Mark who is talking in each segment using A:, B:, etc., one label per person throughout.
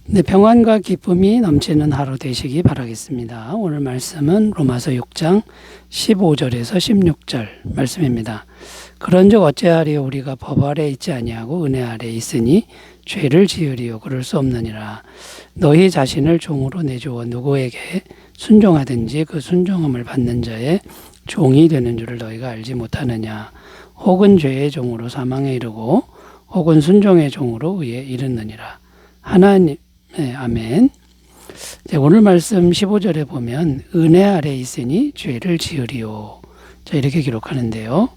A: 네, 평안과 기쁨이 넘치는 하루 되시기 바라겠습니다. 오늘 말씀은 로마서 6장 15절에서 16절 말씀입니다. 그런즉 어찌하리요 우리가 법 아래 있지 아니하고 은혜 아래 있으니 죄를 지으리요 그럴 수 없느니라. 너희 자신을 종으로 내주어 누구에게 순종하든지 그 순종함을 받는 자의 종이 되는 줄을 너희가 알지 못하느냐. 혹은 죄의 종으로 사망에 이르고 혹은 순종의 종으로 의에 이르느니라. 하나님 네, 아멘. 오늘 말씀 15절에 보면 은혜 아래 있으니 죄를 지으리요. 자, 이렇게 기록하는데요.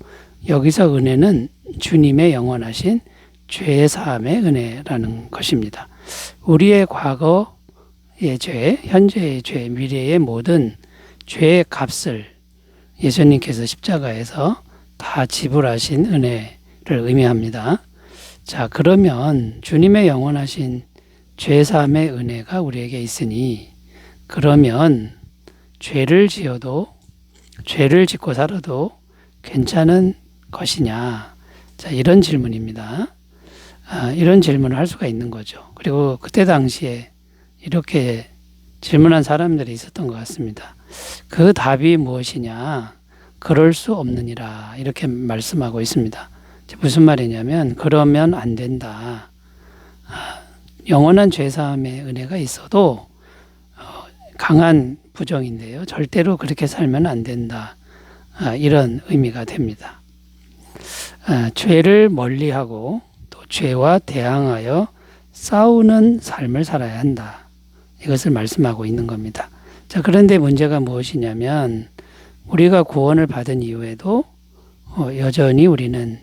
A: 여기서 은혜는 주님의 영원하신 죄 사함의 은혜라는 것입니다. 우리의 과거의 죄, 현재의 죄, 미래의 모든 죄의 값을 예수님께서 십자가에서 다 지불하신 은혜를 의미합니다. 자, 그러면 주님의 영원하신 죄사함의 은혜가 우리에게 있으니 그러면 죄를 지어도 죄를 짓고 살아도 괜찮은 것이냐? 자, 이런 질문입니다. 이런 질문을 할 수가 있는 거죠. 그리고 그때 당시에 이렇게 질문한 사람들이 있었던 것 같습니다. 그 답이 무엇이냐? 그럴 수 없느니라 이렇게 말씀하고 있습니다. 무슨 말이냐면 그러면 안 된다. 영원한 죄사함의 은혜가 있어도 강한 부정인데요. 절대로 그렇게 살면 안 된다. 이런 의미가 됩니다. 죄를 멀리하고 또 죄와 대항하여 싸우는 삶을 살아야 한다. 이것을 말씀하고 있는 겁니다. 자, 그런데 문제가 무엇이냐면 우리가 구원을 받은 이후에도 여전히 우리는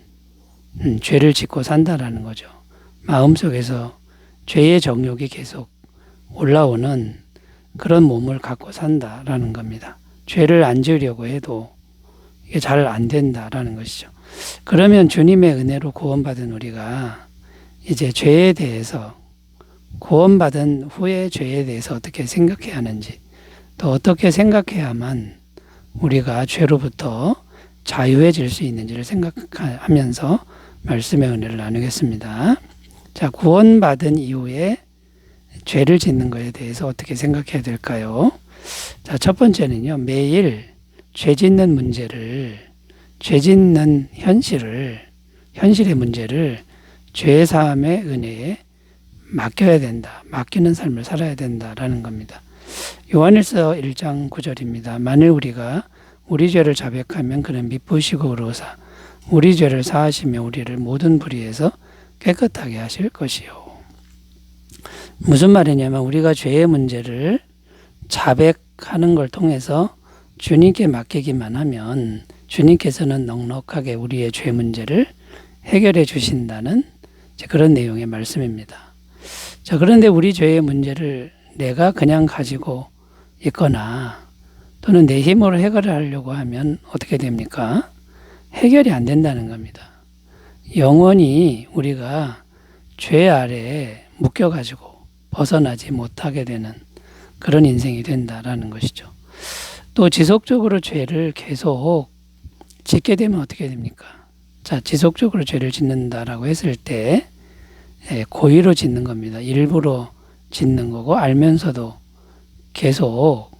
A: 죄를 짓고 산다라는 거죠. 마음속에서 죄의 정욕이 계속 올라오는 그런 몸을 갖고 산다라는 겁니다. 죄를 안 지으려고 해도 이게 잘 안 된다라는 것이죠. 그러면 주님의 은혜로 구원받은 우리가 이제 죄에 대해서 구원받은 후에 죄에 대해서 어떻게 생각해야 하는지 또 어떻게 생각해야만 우리가 죄로부터 자유해질 수 있는지를 생각하면서 말씀의 은혜를 나누겠습니다. 자, 구원받은 이후에 죄를 짓는 것에 대해서 어떻게 생각해야 될까요? 자, 첫 번째는요, 매일 죄 짓는 문제를, 죄 짓는 현실의 문제를 죄 사함의 은혜에 맡겨야 된다. 맡기는 삶을 살아야 된다라는 겁니다. 요한일서 1장 9절입니다. 만일 우리가 우리 죄를 자백하면 그는 미쁘시고 의로사 우리 죄를 사하시며 우리를 모든 불의에서 깨끗하게 하실 것이요. 무슨 말이냐면 우리가 죄의 문제를 자백하는 걸 통해서 주님께 맡기기만 하면 주님께서는 넉넉하게 우리의 죄 문제를 해결해 주신다는 그런 내용의 말씀입니다. 자, 그런데 우리 죄의 문제를 내가 그냥 가지고 있거나 또는 내 힘으로 해결하려고 하면 어떻게 됩니까? 해결이 안 된다는 겁니다. 영원히 우리가 죄 아래에 묶여가지고 벗어나지 못하게 되는 그런 인생이 된다라는 것이죠. 또 지속적으로 죄를 계속 짓게 되면 어떻게 됩니까? 자, 지속적으로 죄를 짓는다라고 했을 때 고의로 짓는 겁니다. 일부러 짓는 거고 알면서도 계속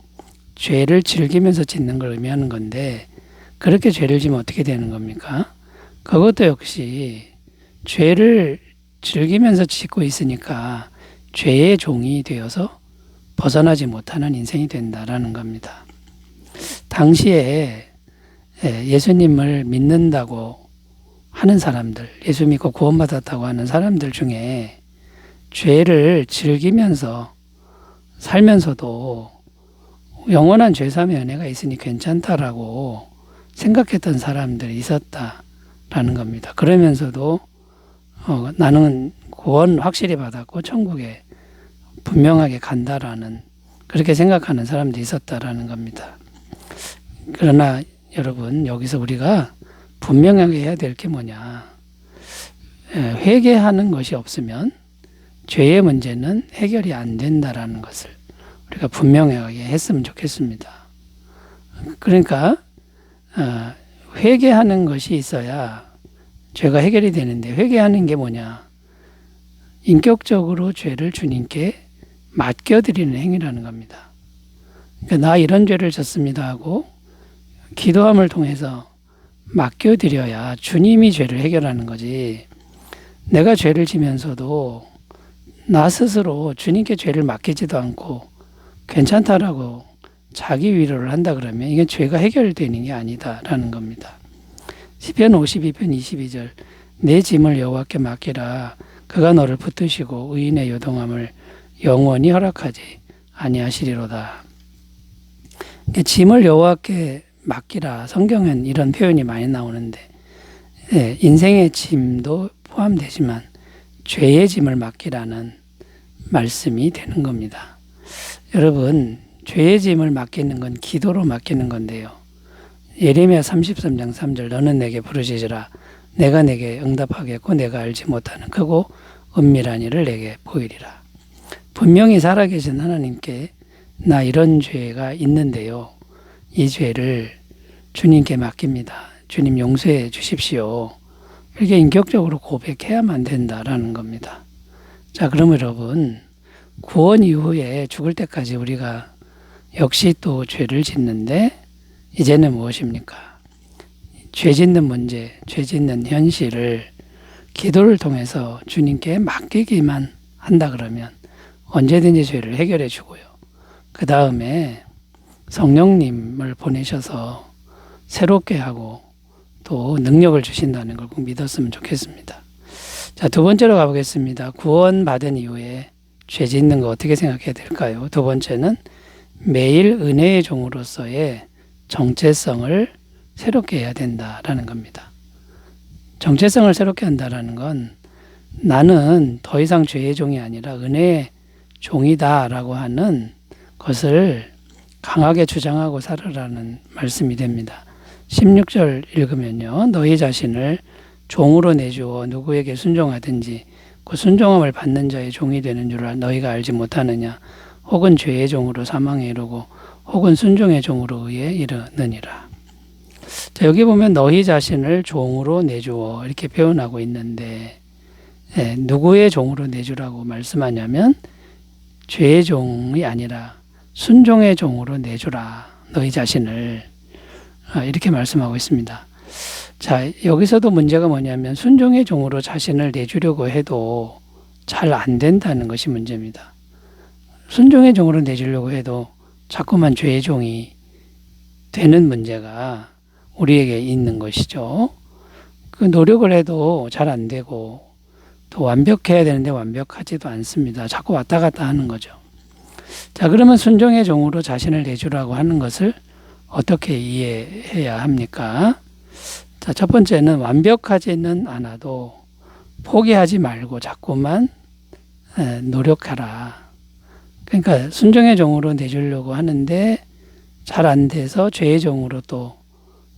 A: 죄를 즐기면서 짓는 걸 의미하는 건데 그렇게 죄를 지면 어떻게 되는 겁니까? 그것도 역시 죄를 즐기면서 짓고 있으니까 죄의 종이 되어서 벗어나지 못하는 인생이 된다라는 겁니다. 당시에 예수님을 믿는다고 하는 사람들, 예수 믿고 구원받았다고 하는 사람들 중에 죄를 즐기면서 살면서도 영원한 죄사함의 은혜가 있으니 괜찮다라고 생각했던 사람들이 있었다라는 겁니다. 그러면서도 나는 구원 확실히 받았고 천국에 분명하게 간다라는 그렇게 생각하는 사람들이 있었다라는 겁니다. 그러나 여러분 여기서 우리가 분명하게 해야 될 게 뭐냐? 회개하는 것이 없으면 죄의 문제는 해결이 안 된다라는 것을 우리가 분명하게 했으면 좋겠습니다. 그러니까 회개하는 것이 있어야 죄가 해결이 되는데 회개하는 게 뭐냐? 인격적으로 죄를 주님께 맡겨드리는 행위라는 겁니다. 그러니까 나 이런 죄를 졌습니다 하고 기도함을 통해서 맡겨드려야 주님이 죄를 해결하는 거지. 내가 죄를 지면서도 나 스스로 주님께 죄를 맡기지도 않고 괜찮다라고 자기 위로를 한다 그러면 이게 죄가 해결되는 게 아니다라는 겁니다. 시편 52편 22절 내 짐을 여호와께 맡기라 그가 너를 붙드시고 의인의 요동함을 영원히 허락하지 아니하시리로다. 짐을 여호와께 맡기라. 성경엔 이런 표현이 많이 나오는데 인생의 짐도 포함되지만 죄의 짐을 맡기라는 말씀이 되는 겁니다. 여러분 죄의 짐을 맡기는 건 기도로 맡기는 건데요. 예레미야 33장 3절 너는 내게 부르짖으라 내가 내게 응답하겠고 내가 알지 못하는 크고 은밀한 일을 내게 보이리라. 분명히 살아계신 하나님께 나 이런 죄가 있는데요. 이 죄를 주님께 맡깁니다. 주님 용서해 주십시오. 이렇게 인격적으로 고백해야만 된다라는 겁니다. 자, 그럼 여러분 구원 이후에 죽을 때까지 우리가 역시 또 죄를 짓는데 이제는 무엇입니까? 죄 짓는 문제, 죄 짓는 현실을 기도를 통해서 주님께 맡기기만 한다 그러면 언제든지 죄를 해결해 주고요. 그 다음에 성령님을 보내셔서 새롭게 하고 또 능력을 주신다는 걸 꼭 믿었으면 좋겠습니다. 자, 두 번째로 가보겠습니다. 구원받은 이후에 죄 짓는 거 어떻게 생각해야 될까요? 두 번째는 매일 은혜의 종으로서의 정체성을 새롭게 해야 된다라는 겁니다. 정체성을 새롭게 한다라는 건 나는 더 이상 죄의 종이 아니라 은혜의 종이다라고 하는 것을 강하게 주장하고 살아라는 말씀이 됩니다. 16절 읽으면요. 너희 자신을 종으로 내주어 누구에게 순종하든지 그 순종함을 받는 자의 종이 되는 줄 너희가 알지 못하느냐. 혹은 죄의 종으로 사망에 이르고 혹은 순종의 종으로 의에 이르느니라. 자, 여기 보면 너희 자신을 종으로 내주어 이렇게 표현하고 있는데 누구의 종으로 내주라고 말씀하냐면 죄의 종이 아니라 순종의 종으로 내주라. 너희 자신을 이렇게 말씀하고 있습니다. 자, 여기서도 문제가 뭐냐면 순종의 종으로 자신을 내주려고 해도 잘 안 된다는 것이 문제입니다. 순종의 종으로 내주려고 해도 자꾸만 죄의 종이 되는 문제가 우리에게 있는 것이죠. 그 노력을 해도 잘 안 되고 또 완벽해야 되는데 완벽하지도 않습니다. 자꾸 왔다 갔다 하는 거죠. 자, 그러면 순종의 종으로 자신을 내주라고 하는 것을 어떻게 이해해야 합니까? 자, 첫 번째는 완벽하지는 않아도 포기하지 말고 자꾸만 노력하라. 그러니까 순종의 종으로 내주려고 하는데 잘 안 돼서 죄의 종으로 또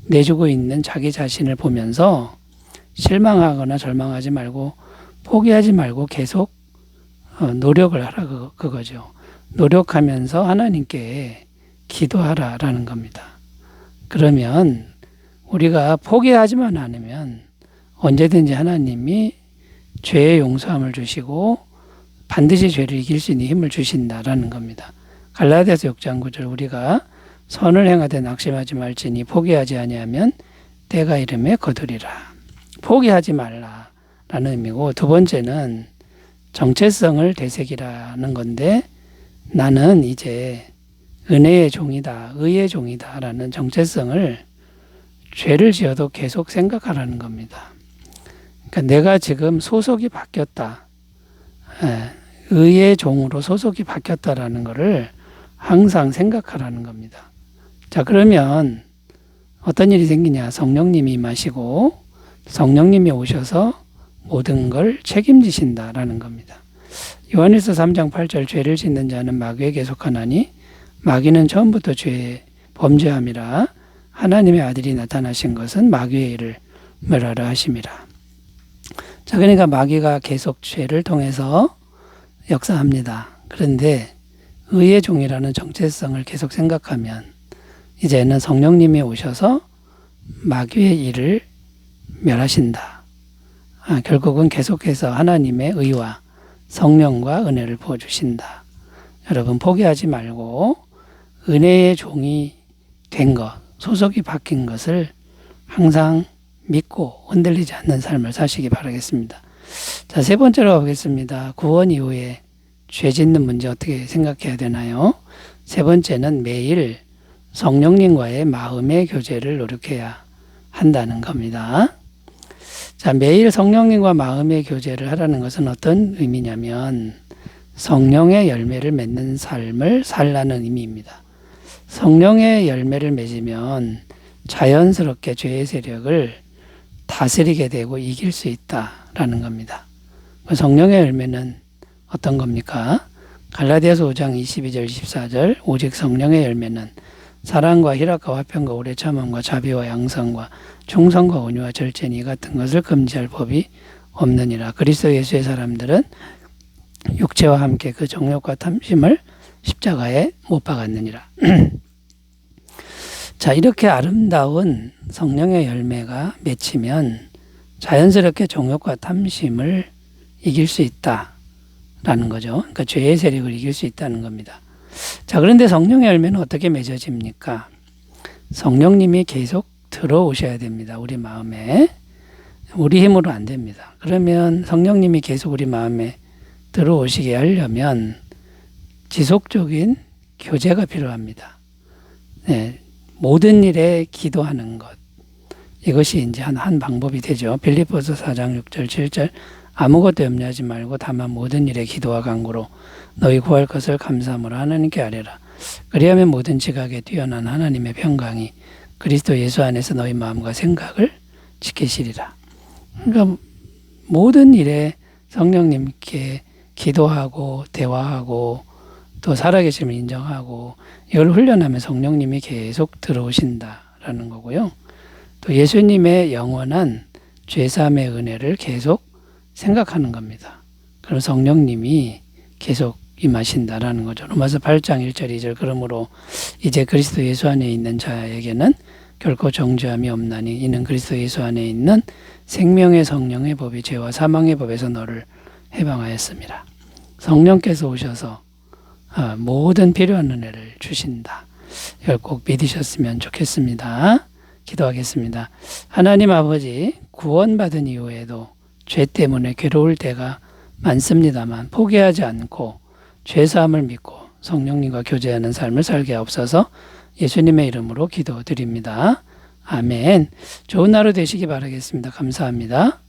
A: 내주고 있는 자기 자신을 보면서 실망하거나 절망하지 말고 포기하지 말고 계속 노력을 하라 그거죠. 노력하면서 하나님께 기도하라라는 겁니다. 그러면 우리가 포기하지만 않으면 언제든지 하나님이 죄의 용서함을 주시고 반드시 죄를 이길 수 있는 힘을 주신다라는 겁니다. 갈라디아서 6장 9절 우리가 선을 행하되 낙심하지 말지니 포기하지 아니하면 때가 이름에 거두리라. 포기하지 말라라는 의미고 두 번째는 정체성을 되새기라는 건데 나는 이제 은혜의 종이다, 의의 종이다라는 정체성을 죄를 지어도 계속 생각하라는 겁니다. 그러니까 내가 지금 소속이 바뀌었다. 의의 종으로 소속이 바뀌었다라는 것을 항상 생각하라는 겁니다. 자, 그러면 어떤 일이 생기냐? 성령님이 임하시고 성령님이 오셔서 모든 걸 책임지신다라는 겁니다. 요한일서 3장 8절 죄를 짓는 자는 마귀에게 속하나니 마귀는 처음부터 죄에 범죄함이라 하나님의 아들이 나타나신 것은 마귀의 일을 멸하려 하심이라. 자, 그러니까 마귀가 계속 죄를 통해서 역사합니다. 그런데 의의 종이라는 정체성을 계속 생각하면 이제는 성령님이 오셔서 마귀의 일을 멸하신다. 결국은 계속해서 하나님의 의와 성령과 은혜를 부어주신다. 여러분 포기하지 말고 은혜의 종이 된 것, 소속이 바뀐 것을 항상 믿고 흔들리지 않는 삶을 사시기 바라겠습니다. 자, 세 번째로 가보겠습니다. 구원 이후에 죄 짓는 문제 어떻게 생각해야 되나요? 세 번째는 매일 성령님과의 마음의 교제를 노력해야 한다는 겁니다. 자, 매일 성령님과 마음의 교제를 하라는 것은 어떤 의미냐면 성령의 열매를 맺는 삶을 살라는 의미입니다. 성령의 열매를 맺으면 자연스럽게 죄의 세력을 다스리게 되고 이길 수 있다라는 겁니다. 성령의 열매는 어떤 겁니까? 갈라디아서 5장 22절 24절 오직 성령의 열매는 사랑과 희락과 화평과 오래 참음과 자비와 양성과 충성과 온유와 절제니 이 같은 것을 금지할 법이 없느니라. 그리스도 예수의 사람들은 육체와 함께 그 정욕과 탐심을 십자가에 못 박았느니라. 자, 이렇게 아름다운 성령의 열매가 맺히면 자연스럽게 정욕과 탐심을 이길 수 있다라는 거죠. 그러니까 죄의 세력을 이길 수 있다는 겁니다. 자, 그런데 성령의 열매는 어떻게 맺어집니까? 성령님이 계속 들어오셔야 됩니다. 우리 마음에. 우리 힘으로 안 됩니다. 그러면 성령님이 계속 우리 마음에 들어오시게 하려면 지속적인 교제가 필요합니다. 네, 모든 일에 기도하는 것. 이것이 이제 한 방법이 되죠. 빌립보서 4장 6절 7절 아무것도 염려하지 말고 다만 모든 일에 기도와 간구로 너희 구할 것을 감사함으로 하나님께 아뢰라. 그리하면 모든 지각에 뛰어난 하나님의 평강이 그리스도 예수 안에서 너희 마음과 생각을 지키시리라. 그러니까 모든 일에 성령님께 기도하고 대화하고 또 살아계심을 인정하고 이걸 훈련하면 성령님이 계속 들어오신다라는 거고요. 또 예수님의 영원한 죄사함의 은혜를 계속 생각하는 겁니다. 그럼 성령님이 계속 임하신다라는 거죠. 로마서 8장 1절 2절 그러므로 이제 그리스도 예수 안에 있는 자에게는 결코 정죄함이 없나니 이는 그리스도 예수 안에 있는 생명의 성령의 법이 죄와 사망의 법에서 너를 해방하였습니다. 성령께서 오셔서 모든 필요한 은혜를 주신다. 이걸 꼭 믿으셨으면 좋겠습니다. 기도하겠습니다. 하나님 아버지, 구원받은 이후에도 죄 때문에 괴로울 때가 많습니다만 포기하지 않고 죄사함을 믿고 성령님과 교제하는 삶을 살게 하옵소서. 예수님의 이름으로 기도드립니다. 아멘. 좋은 하루 되시기 바라겠습니다. 감사합니다.